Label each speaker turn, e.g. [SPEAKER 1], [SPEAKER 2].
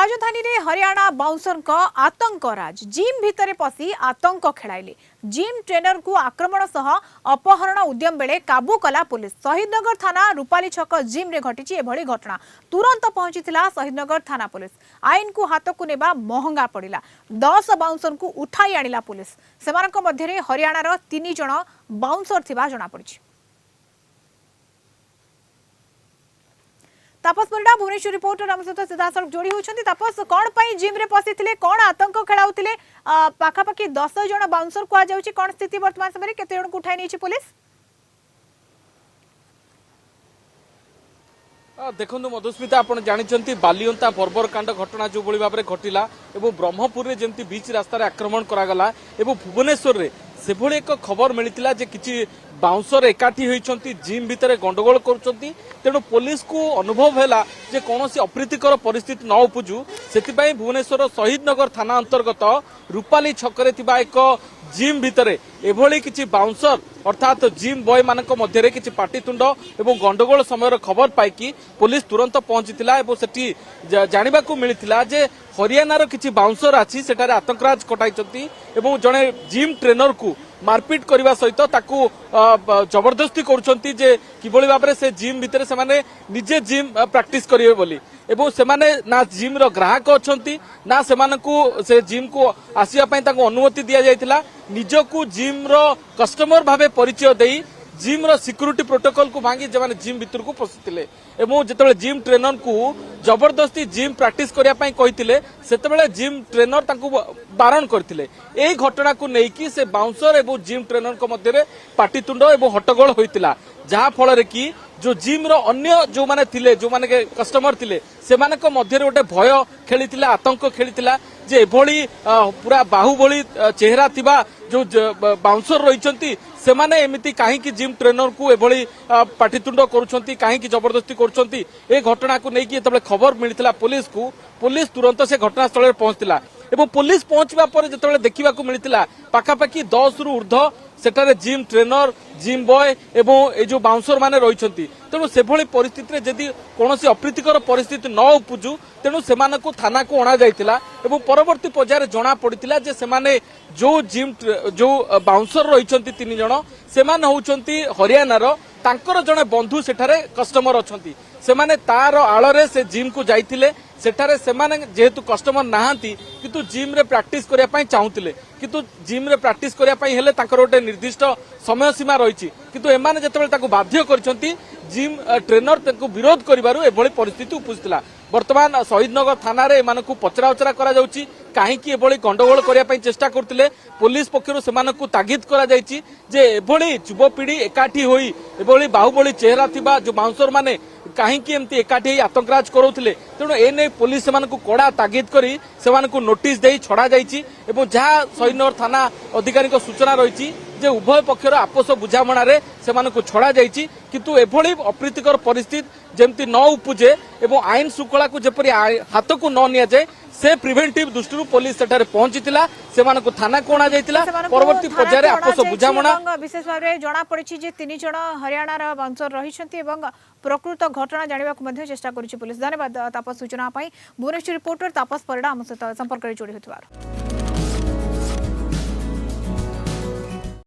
[SPEAKER 1] राजधानी रे हरियाणा बाउंसर का आतंक राज जिम भितर पशि आतंक खेलाइले जिम ट्रेनर को आक्रमण सह अपहरण उद्यम बेले काबू कला पुलिस। शहीदनगर थाना रूपाली छक जिम रे घटी एभली घटना तुरंत पहुंची शहीदनगर थाना पुलिस। आईन को हाथ को नेबा महंगा पड़ा। 10 बाउंसर को उठाई आनिला पुलिस। सेमानक मध्यरे हरियाणार 3 जण बाउंसर थिबा जणा पड़िछि। तापस परिडा भुवनेश्वर रिपोर्टर आम सहित सीधासल जोड़ी होती। तापस कौन पाई जिम रे पसी कौन आतंक खेलाउथिले पाखापाखि 10 जण बाउंसर को जाउछि कौन स्थिति वर्तमान समय केते जण को उठाई नहीं पुलिस?
[SPEAKER 2] देखो मधुस्मिता आप जानते बालियंता बर्बर कांड घटना जो भाई भाव में घटला और ब्रह्मपुर में जमी बीच रास्तार आक्रमण करागला और भुवनेश्वर में से भली एक खबर मिलता जे किसी बाउंसर एकाठी होती जिम भितर गंडगोल करुँच। तेणु पुलिस को अनुभव है जे कौन अप्रीतिकर परिस्थिति न उपजु से भुवनेश्वर शहीदनगर थाना अंतर्गत रूपाली छकरे एक जिम भितर एभली किसी बाउंसर अर्थात जिम बॉय मानक मध्य किसी पाटितुंड एवं गंडगोल समय खबर पाई पुलिस तुरंत पहुंची जानवा मिलता जे हरियाणार किसी बाउंसर आसी सेठारे आतंकराज कटाई जड़े जिम ट्रेनर को मारपिट करने सहित ताकू जबरदस्ती करुँचे जे किभली भाव में से जिम भितर से माने निजे जिम प्रैक्टिस करेंगे बोली एवं से माने ना जिम रो ग्राहक अच्छी ना से जिम को आसवाई अनुमति दि जाइथिला। निजकू जिम रो कस्टमर भावे परिचय देई जिम रो सिक्यूरिटी प्रोटोकॉल को भांगी जमाने जिम भितर को पशिथिले एवं जेतेबेले जिम ट्रेनर को जबरदस्ती जिम प्रैक्टिस करिया पई कहिथिले सेतेबेले जिम ट्रेनर तांको बारण करथिले। एई घटना को नेकी से बाउंसर एवं जिम ट्रेनर को मध्य पाटितुंड एवं हट्टगोल होइतिला जहाँ फल कि जो जिम रो अन्य जो माने थिले जो माने के कस्टमर थिले सेमानक मध्य गोटे भय खेली आतंक खेली जे एभली पूरा बाहुबली चेहरा थिबा जो बाउंसर रही से माने एमिति काहेकि जिम ट्रेनर को एभली पाटितुंड करुछंती काहेकि जबरदस्ती करुछंती ए घटना को नेकी जेतेबेले खबर मिलता पुलिस को पुलिस तुरंत से घटनास्थल में पहुंचला एवं पुलिस पहुंचवा पर जेतेबेले देखिबा को मिलता पाखापाखि 10 रु ऊर्ध्व सेठारे जिम ट्रेनर जिम बॉय एवं ए जो बाउंसर माने रहिछंती। तेणु से भली परिस्थिति रे जदि कोनोसी अप्रीतिकर परिस्थिति न उपजु तेणु सेमानकु थाना को अणा जाइतिला एवं परवर्ती पर्यायर जना पड़ितिला जे सेमाने जो जिम जो बाउंसर रहिछंती 3 जण सेमाने होउछंती हरियाणार तांकर जणे बंधु सेठारे कस्टमर अछंती सेमाने तार आଳରେ से जिम को जाइतिले सेठारे सेमाने जेहेतु कस्टमर नाहांती किंतु जिम रे प्रैक्टिस करिया पई चाहुतिले किंतु जिम रे प्रैक्टिस करिया पई हेले ताकर गोटे निर्दिष्ट समय सीमा रही किंतु एमाने जेतेबेले ताकू बाध्य करछंती जिम ट्रेनर ताकू विरोध करिबारु एभली परिस्थिति उपजितला। वर्तमान शहीदनगर थाना रे एमानकू पचराउचरा करा जाउची काहेकि एभली गंडगोल करिया पई चेष्टा करथिले पुलिस पक्षरु सेमानकू तागिद करा जायची जे एभली युवपीढ़ी एकाठी होई एभली बाहुबली चेहरा थिबा जो बाउंसर माने काहेकि एमती एकाठी आतंकराज करूथिले तेणु एने पुलिस सेमानकू कड़ा तागिद करी सेमानकू नोटिस देई छड़ा जायची एवं जहाँ शहीदनगर थाना अधिकारी सूचना रही जे उभय पक्षर आपस बुझामणा रे सेमानकू छड़ा जायची किंतु एभली अप्रीतिकर परिस्थिति जेमती न उपजे एवं आईन श्रृंखला को जेपरी हाथ को न निया जाए से प्रिवेंटिव दृष्टि पुलिस सेठारे पहुंचीतिला सेमानकू थाना को अणा जायतिला परवर्ती पर्यायर आपस बुझामणा
[SPEAKER 1] विशेष भाव में जना पड़ी जे 3 जण हरियाणार बाउंसर रहिछंती एवं प्रकृत घटना जानिबा को मध्ये चेष्टा करिछि पुलिस। धन्यवाद तापस सूचना पाई। भुवनेश्वर रिपोर्टर तापस परिडा हम सहित संपर्क जोड़ी होतिबार।